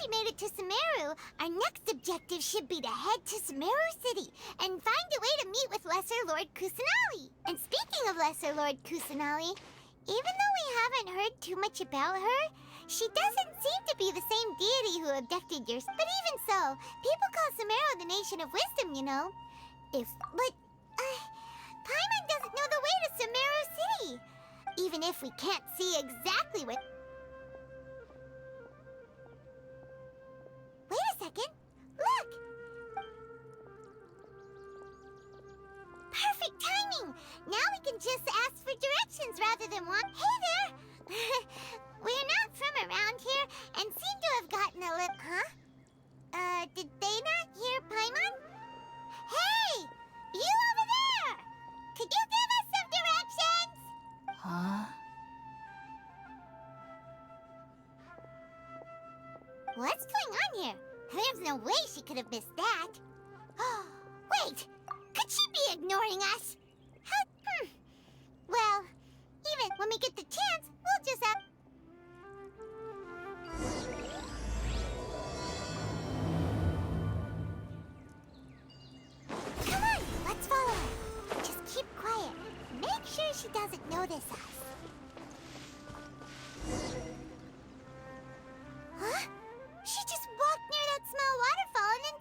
we made it to Sumeru, our next objective should be to head to Sumeru City and find a way to meet with Lesser Lord Kusanali. And speaking of Lesser Lord Kusanali, even though we haven't heard too much about her, she doesn't seem to be the same deity who abducted yours. But even so, people call Sumeru the Nation of Wisdom, you know. Paimon doesn't know the way to Sumeru City. Even if we can't see exactly what... Wait a second. Look! Perfect timing! Now we can just ask for directions rather than walk. Hey there! We're not from around here and seem to have gotten a lip... Huh? Did they not hear Paimon? Hey! You over there! Could you give us some directions? Huh? What's going on here? There's no way she could have missed that. Wait! Could she be ignoring us? How... Well, even when we get the chance, we'll just have... Come on, let's follow her. Just keep quiet. Make sure she doesn't notice us. Huh? She just walked near that small waterfall and then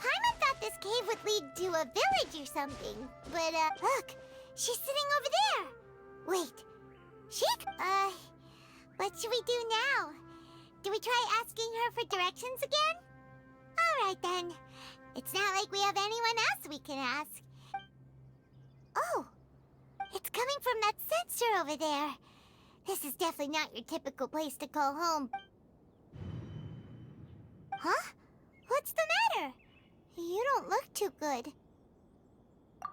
Paimon thought this cave would lead to a village or something. But, look! She's sitting over there! Wait. What should we do now? Do we try asking her for directions again? Alright then. It's not like we have anyone else we can ask. Oh! It's coming from that sensor over there. This is definitely not your typical place to call home. Huh? What's the matter? You don't look too good.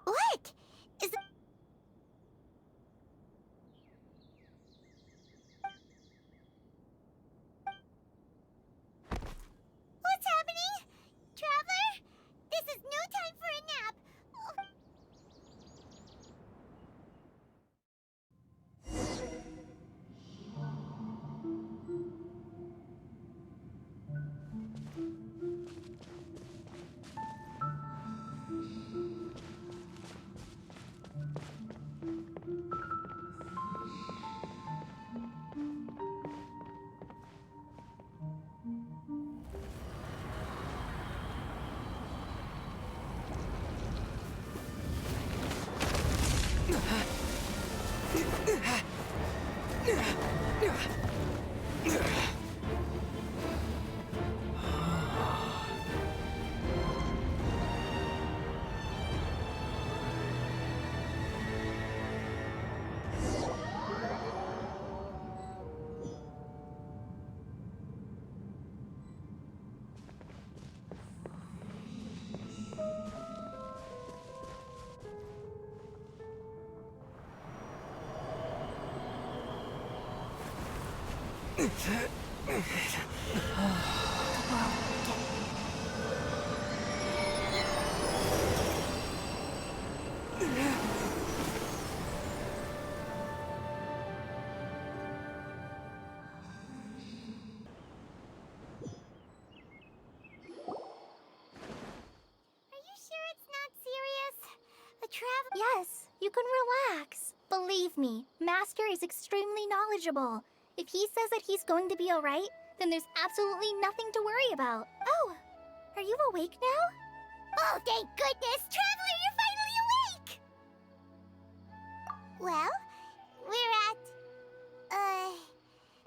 What? Is it... What's happening? Traveler? This is no time for a nap. Yes, you can relax. Believe me, Master is extremely knowledgeable. If he says that he's going to be alright, then there's absolutely nothing to worry about. Oh, are you awake now? Oh, thank goodness! Traveler, you're finally awake! Well, we're at...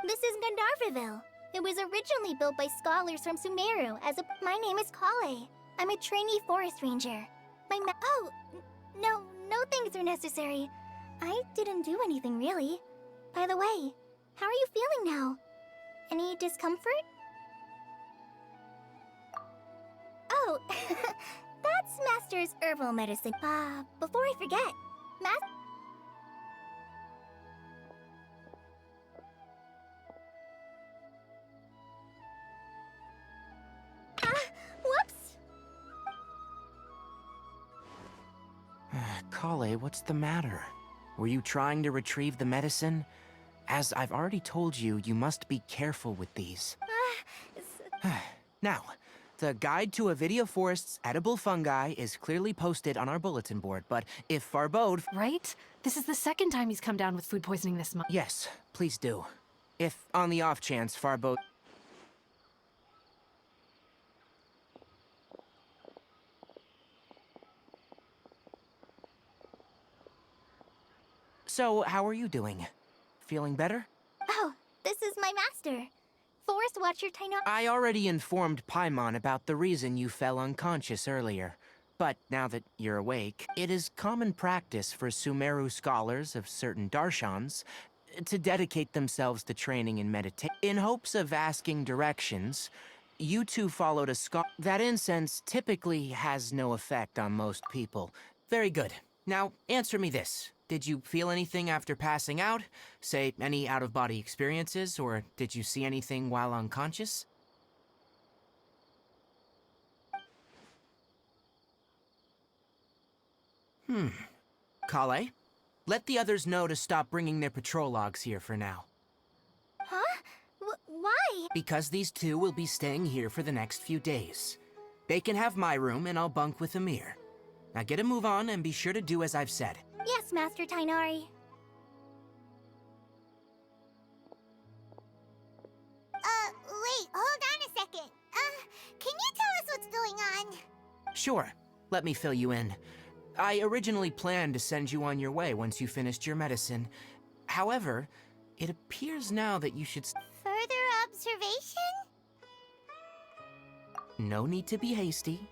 This is Gandharvaville. It was originally built by scholars from Sumeru as a... My name is Kale. I'm a trainee forest ranger. No things are necessary. I didn't do anything, really. By the way, how are you feeling now? Any discomfort? Oh, that's Master's herbal medicine. Before I forget, whoops! Kale, what's the matter? Were you trying to retrieve the medicine? As I've already told you, you must be careful with these. Now, the guide to a video forest's edible fungi is clearly posted on our bulletin board, but if Farbode... Right? This is the second time he's come down with food poisoning this month. Yes, please do. If, on the off chance, Farbode... So, how are you doing? Feeling better? Oh, this is my master. Forest Watcher Tainari. I already informed Paimon about the reason you fell unconscious earlier. But now that you're awake, it is common practice for Sumeru scholars of certain darshans to dedicate themselves to training in meditation. In hopes of asking directions, you two followed a scholar. That incense typically has no effect on most people. Very good. Now, answer me this. Did you feel anything after passing out? Say, any out-of-body experiences, or did you see anything while unconscious? Kale, let the others know to stop bringing their patrol logs here for now. Huh? Why? Because these two will be staying here for the next few days. They can have my room, and I'll bunk with Amir. Now get a move on, and be sure to do as I've said. Yes, Master Tainari. Wait, hold on a second. Can you tell us what's going on? Sure. Let me fill you in. I originally planned to send you on your way once you finished your medicine. However, it appears now that you should... Further observation? No need to be hasty.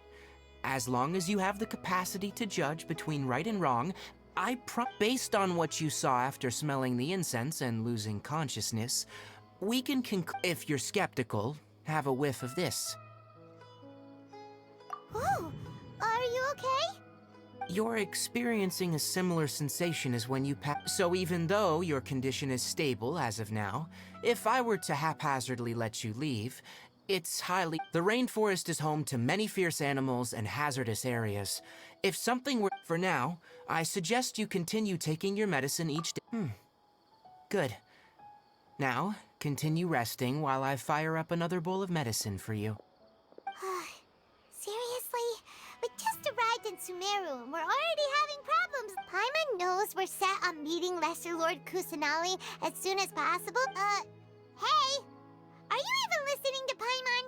As long as you have the capacity to judge between right and wrong, based on what you saw after smelling the incense and losing consciousness, we can if you're skeptical, have a whiff of this. Ooh, are you okay? You're experiencing a similar sensation as when you so even though your condition is stable as of now, if I were to haphazardly let you leave, it's highly... The rainforest is home to many fierce animals and hazardous areas. If something were... For now, I suggest you continue taking your medicine each day. Good. Now, continue resting while I fire up another bowl of medicine for you. Seriously? We just arrived in Sumeru and we're already having problems. Paimon knows we're set on meeting Lesser Lord Kusanali as soon as possible. Hey! Are you even listening to Paimon?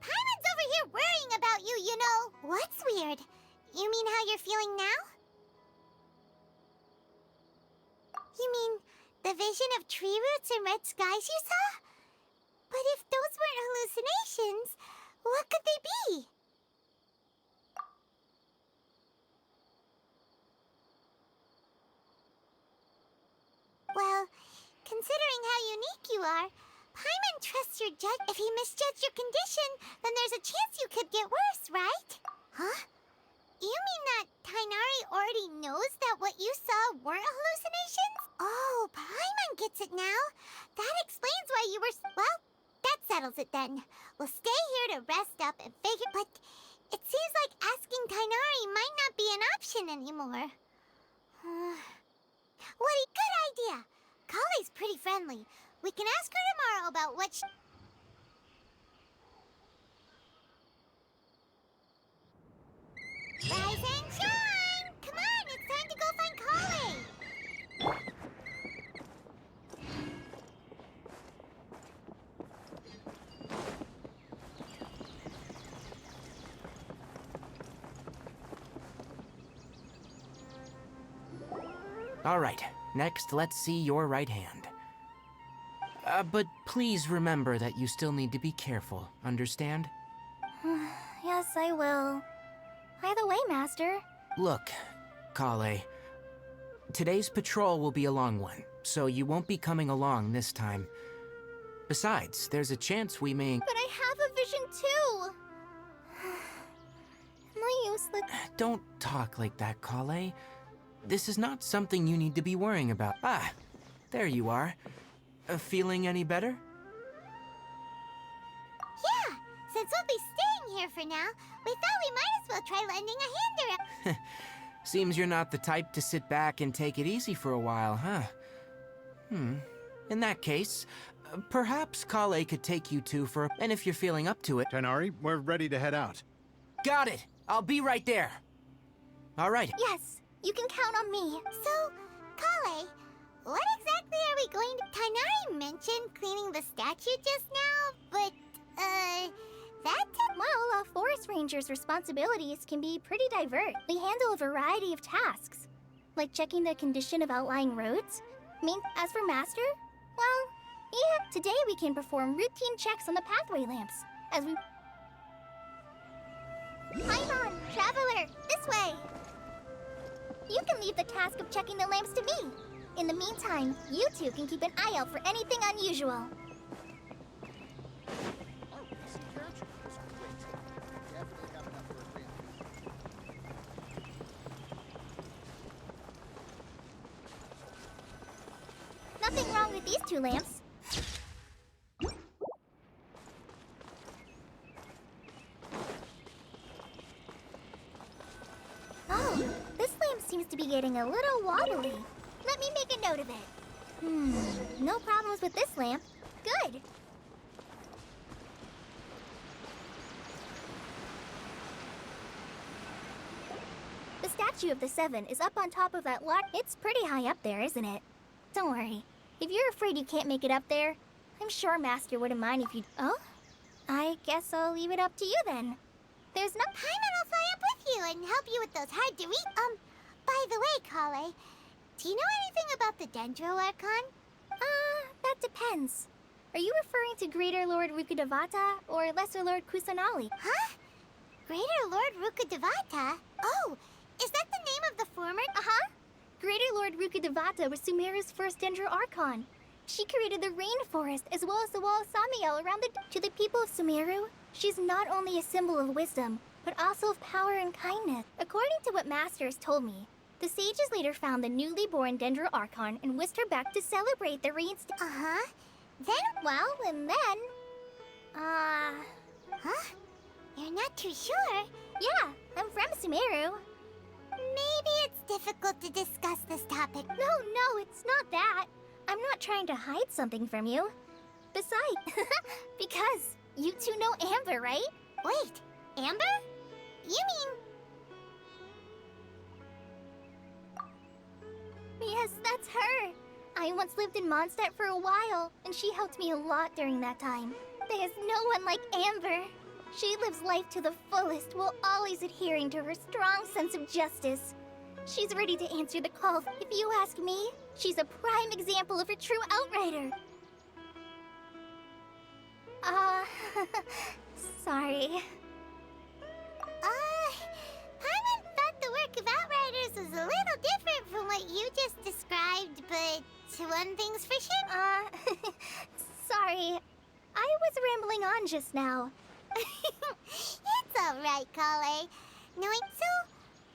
Paimon's over here worrying about you, you know. What's weird? You mean how you're feeling now? You mean the vision of tree roots and red skies you saw? But if those weren't hallucinations, what could they be? Well, considering how unique you are, Paimon trusts your judge. If he misjudged your condition, then there's a chance you could get worse, right? Huh? You mean that Tainari already knows that what you saw weren't hallucinations? Oh, Paimon gets it now. That explains why you were... Well, that settles it then. We'll stay here to rest up and figure... But it seems like asking Tainari might not be an option anymore. What a good idea! Kale's pretty friendly. We can ask her tomorrow about what she... Rise and shine! Come on, it's time to go find Kale! All right, next let's see your right hand. But please remember that you still need to be careful, understand? Yes, I will. By the way, Master. Look, Kale, today's patrol will be a long one, so you won't be coming along this time. Besides, there's a chance we may... But I have a vision too! Am I useless? Don't talk like that, Kale. This is not something you need to be worrying about. Ah, there you are. Feeling any better? Yeah, since we'll be staying here for now, we thought we might as well try lending a hand around. Seems you're not the type to sit back and take it easy for a while, huh? In that case, perhaps Kale could take you two for and if you're feeling up to it. Tighnari, we're ready to head out. Got it! I'll be right there. All right. Yes, you can count on me. So, Kale, what exactly are we going to... Tainari mentioned cleaning the statue just now, but, Well, a forest ranger's responsibilities can be pretty diverse. They handle a variety of tasks, like checking the condition of outlying roads. As for Master, well, yeah, today we can perform routine checks on the pathway lamps, as we... Paimon, Traveler, this way! You can leave the task of checking the lamps to me. In the meantime, you two can keep an eye out for anything unusual. Nothing wrong with these two lamps. Oh, this lamp seems to be getting a little wobbly. Let me make a note of it. No problems with this lamp. Good. The statue of the Seven is up on top of that large... It's pretty high up there, isn't it? Don't worry. If you're afraid you can't make it up there, I'm sure Master wouldn't mind if you... Oh? I guess I'll leave it up to you then. There's no... Paimon will fly up with you and help you with those hard to reach... by the way, Kale, do you know anything about the Dendro Archon? That depends. Are you referring to Greater Lord Rukkhadevata or Lesser Lord Kusanali? Huh? Greater Lord Rukkhadevata? Oh, is that the name of the former... Uh-huh. Greater Lord Rukkhadevata was Sumeru's first Dendro Archon. She created the rainforest as well as the wall of Samiel around the... To the people of Sumeru, she's not only a symbol of wisdom, but also of power and kindness. According to what Master has told me, the sages later found the newly born Dendro Archon and whisked her back to celebrate the reinstatement. Uh-huh. Then... Well, and then... Huh? You're not too sure? Yeah, I'm from Sumeru. Maybe it's difficult to discuss this topic. No, it's not that. I'm not trying to hide something from you. Besides, because you two know Amber, right? Wait, Amber? You mean... Yes, that's her. I once lived in Mondstadt for a while, and she helped me a lot during that time. There's no one like Amber. She lives life to the fullest while always adhering to her strong sense of justice. She's ready to answer the call. If you ask me, she's a prime example of a true outrider. Sorry. Paimon thought the work of Outriders was a little different from what you just described, but one thing's for sure. Sorry. I was rambling on just now. It's alright, Kale. So,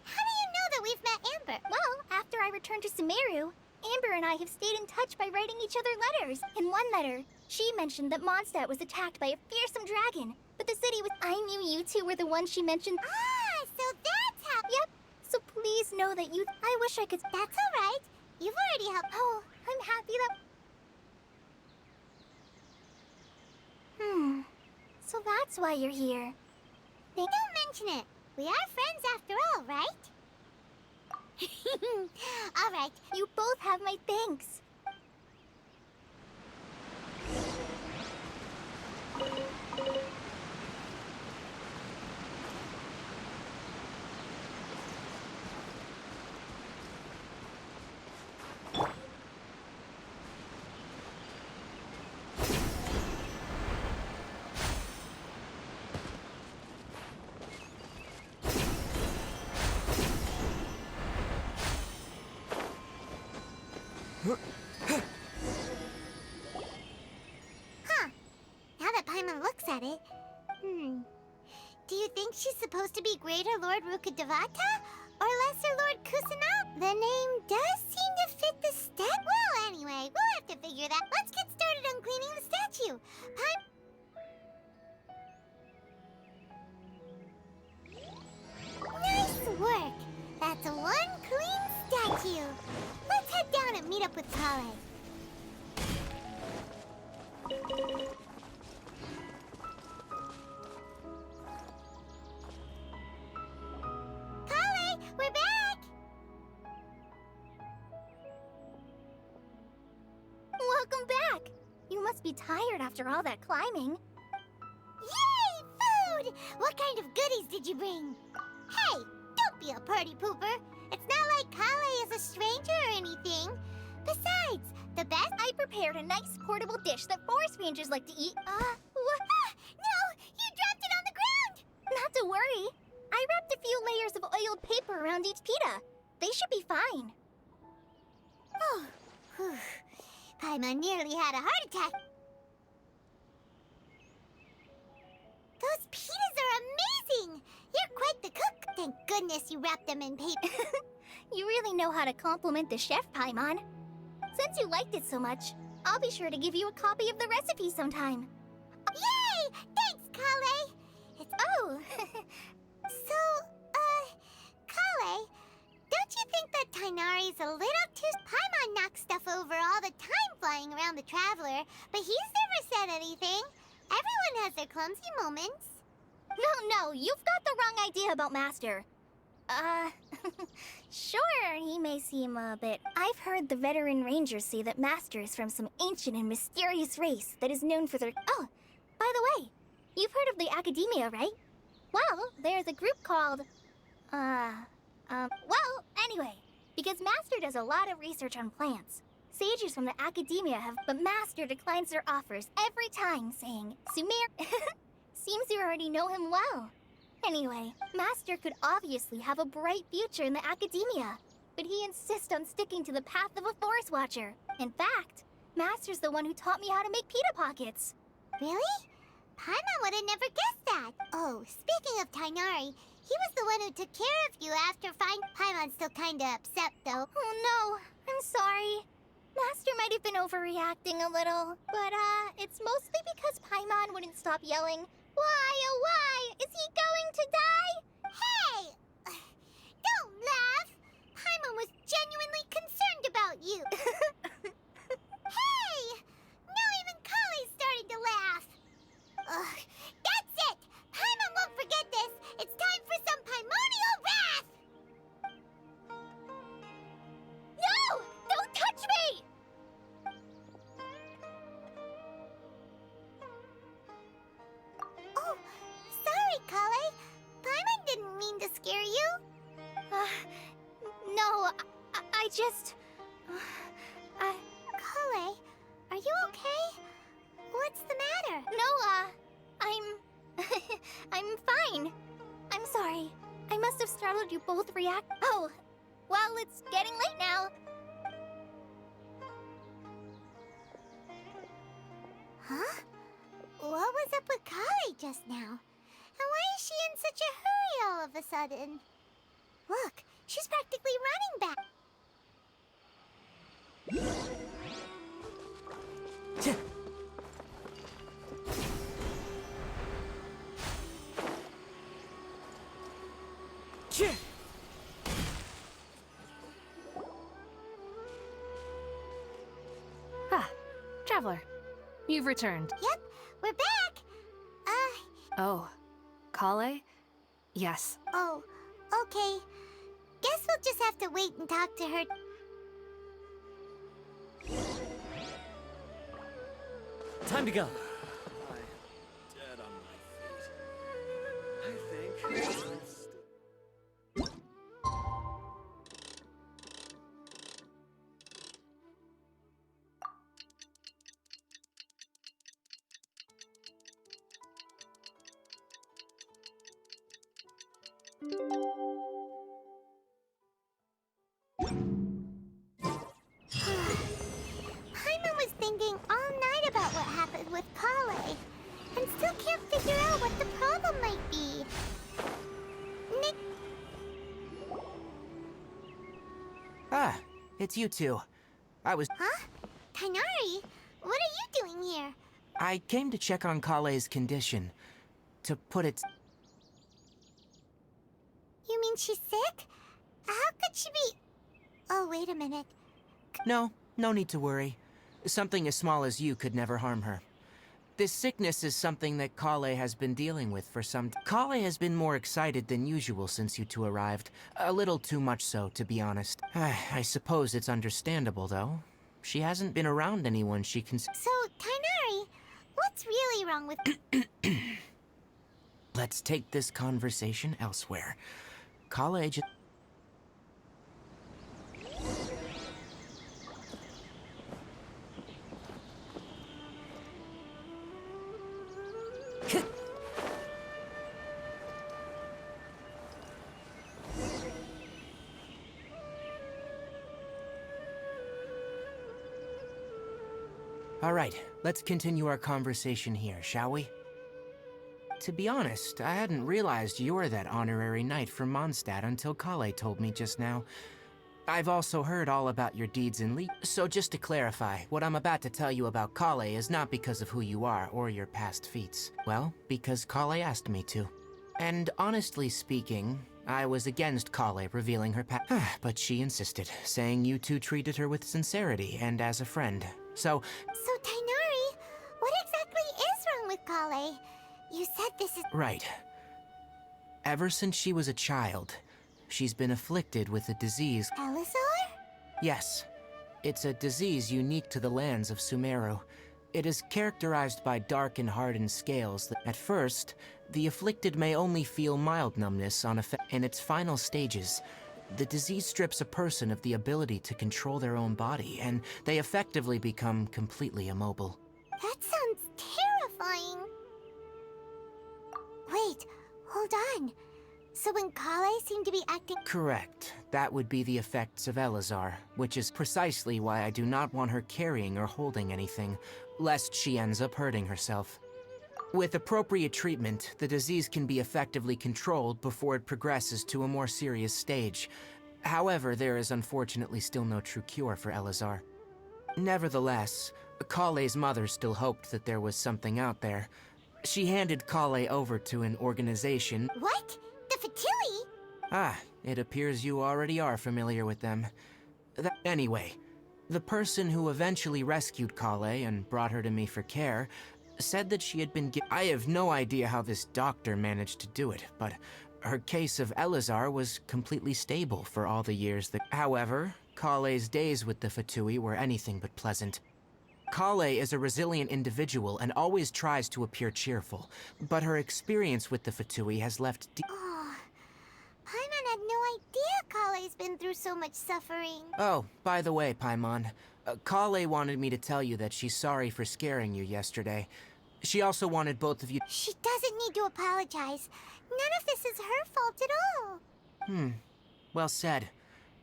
how do you know that we've met Amber? Well, after I returned to Sumeru, Amber and I have stayed in touch by writing each other letters. In one letter, she mentioned that Mondstadt was attacked by a fearsome dragon, but the city was... I knew you two were the ones she mentioned. Ah, so that's how... Yep, so please know that you... I wish I could... That's alright. You've already helped... Oh, I'm happy that... So that's why you're here. Don't mention it. We are friends after all, right? Alright. You both have my thanks. Huh. Now that Paimon looks at it, do you think she's supposed to be Greater Lord Rukkhadevata or Lesser Lord Kusanali? The name does seem to fit the Well, anyway, we'll have to figure that. Let's get started on cleaning the statue. Nice work. That's one clean statue. Let's head down and meet up with Kale. be tired after all that climbing. Yay! Food! What kind of goodies did you bring? Hey, don't be a party pooper. It's not like Kale is a stranger or anything. Besides, the best... I prepared a nice portable dish that forest rangers like to eat. No! You dropped it on the ground! Not to worry. I wrapped a few layers of oiled paper around each pita. They should be fine. Oh, whew. Paimon nearly had a heart attack. Those pitas are amazing! You're quite the cook. Thank goodness you wrapped them in paper. You really know how to compliment the chef, Paimon. Since you liked it so much, I'll be sure to give you a copy of the recipe sometime. Yay! Thanks, Kale! It's... Oh! So, Kale, don't you think that Tighnari's a little too... Paimon knocks stuff over all the time flying around the Traveler, but he's never said anything. Everyone has their clumsy moments. No, you've got the wrong idea about Master. Sure, he may seem a bit... I've heard the veteran rangers say that Master is from some ancient and mysterious race that is known for their... Oh, by the way, you've heard of the Academia, right? Well, there's a group called... Well, anyway, because Master does a lot of research on plants. Sages from the Academia have... But Master declines their offers every time, saying, Sumeru... Seems you already know him well. Anyway, Master could obviously have a bright future in the Academia, but he insists on sticking to the path of a forest watcher. In fact, Master's the one who taught me how to make pita pockets. Really? Paimon would have never guessed that. Oh, speaking of Tighnari, he was the one who took care of you after Paimon's still kinda upset, though. Oh no, I'm sorry. Master might have been overreacting a little, but it's mostly because Paimon wouldn't stop yelling, "Why, oh why? Is he going to die?" Hey! Don't laugh! Paimon was genuinely concerned about you. Hey! Now even Kale's starting to laugh. Ugh, that's it! Paimon won't forget this! It's time for some Paimonial wrath! No! Don't touch me! Oh, sorry, Kale. Paimon didn't mean to scare you. No, I just... Kale, are you okay? What's the matter? No, I'm fine. I'm sorry. I must have startled you both react... Oh, well, it's getting late now. Huh? What was up with Kale just now? And why is she in such a hurry all of a sudden? Look, she's practically running back. Ah, Traveler. You've returned. Yep, we're back. Oh, Kale? Yes. Oh, okay. Guess we'll just have to wait and talk to her. Time to go. I'm dead on my feet. I think... Paimon was thinking all night about what happened with Kale, and still can't figure out what the problem might be. Nick... Ah, it's you two. Huh? Tighnari, what are you doing here? I came to check on Kale's condition. To put it... You mean she's sick? How could she be... Oh, wait a minute. No need to worry. Something as small as you could never harm her. This sickness is something that Kale has been dealing with for some time. Kale has been more excited than usual since you two arrived. A little too much so, to be honest. I suppose it's understandable, though. She hasn't been around anyone she can... So, Tighnari, What's really wrong with... Let's take this conversation elsewhere. College... All right, let's continue our conversation here, shall we? To be honest, I hadn't realized you're that honorary knight from Mondstadt until Kale told me just now. I've also heard all about your deeds in Lee. So just to clarify, what I'm about to tell you about Kale is not because of who you are or your past feats. Well, because Kale asked me to. And honestly speaking, I was against Kale revealing her past, but she insisted, saying you two treated her with sincerity and as a friend. So, Tighnari, what exactly is wrong with Kale? You said this is... right. Ever since she was a child, she's been afflicted with a disease. Elazar? Yes. It's a disease unique to the lands of Sumeru. It is characterized by dark and hardened scales that, at first, the afflicted may only feel mild numbness on in its final stages. The disease strips a person of the ability to control their own body, and they effectively become completely immobile. That sounds terrifying. Wait, hold on. So when Kale seemed to be acting... Correct. That would be the effects of Elazar, which is precisely why I do not want her carrying or holding anything, lest she ends up hurting herself. With appropriate treatment, the disease can be effectively controlled before it progresses to a more serious stage. However, there is unfortunately still no true cure for Elazar. Nevertheless, Kale's mother still hoped that there was something out there. She handed Kale over to an organization. What? The Fatui? Ah, it appears you already are familiar with them. Anyway, the person who eventually rescued Kale and brought her to me for care said that she had been I have no idea how this doctor managed to do it, but her case of Elazar was completely stable for all the years that... However, Kale's days with the Fatui were anything but pleasant. Kale is a resilient individual and always tries to appear cheerful, but her experience with the Fatui has left Oh, Paimon had no idea Kale's been through so much suffering. Oh, by the way, Paimon, Kale wanted me to tell you that she's sorry for scaring you yesterday. She also wanted both of you... She doesn't need to apologize. None of this is her fault at all. Well said.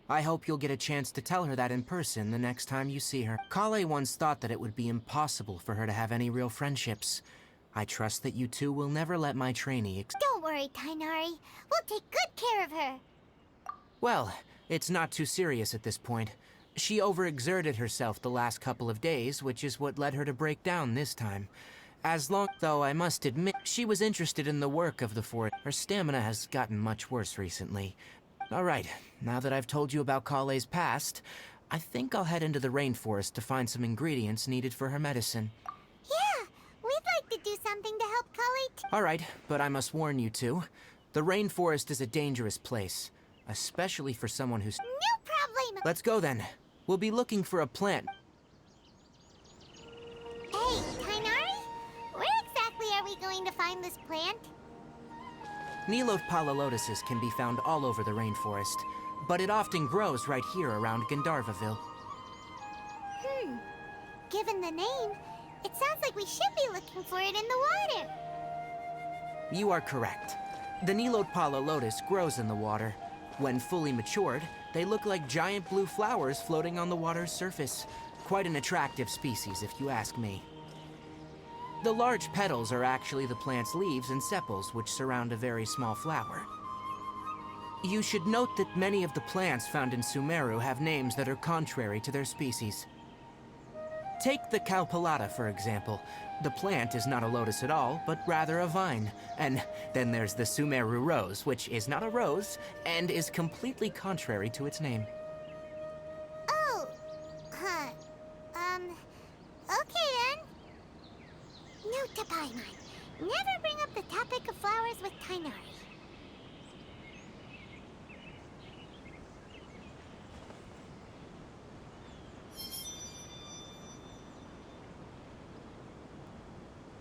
I hope you'll get a chance to tell her that in person the next time you see her. Kale once thought that it would be impossible for her to have any real friendships. I trust that you two will never let my trainee Don't worry, Tighnari. We'll take good care of her. Well, it's not too serious at this point. She overexerted herself the last couple of days, which is what led her to break down this time. Though I must admit, she was interested in the work of the fort. Her stamina has gotten much worse recently. Alright, now that I've told you about Kale's past, I think I'll head into the rainforest to find some ingredients needed for her medicine. Yeah, we'd like to do something to help Kale Alright, but I must warn you two. The rainforest is a dangerous place, especially for someone who's... No problem. Let's go then. We'll be looking for a plant. Hey, Tighnari, where exactly are we going to find this plant? Niloth palalotuses can be found all over the rainforest, but it often grows right here around Gandharvaville. Given the name, it sounds like we should be looking for it in the water. You are correct. The Niloth palalotus grows in the water. When fully matured, they look like giant blue flowers floating on the water's surface. Quite an attractive species, if you ask me. The large petals are actually the plant's leaves and sepals, which surround a very small flower. You should note that many of the plants found in Sumeru have names that are contrary to their species. Take the Calpulata, for example. The plant is not a lotus at all, but rather a vine. And then there's the Sumeru rose, which is not a rose, and is completely contrary to its name. Oh, okay then. Note to Paimon, never bring up the topic of flowers with Tighnari.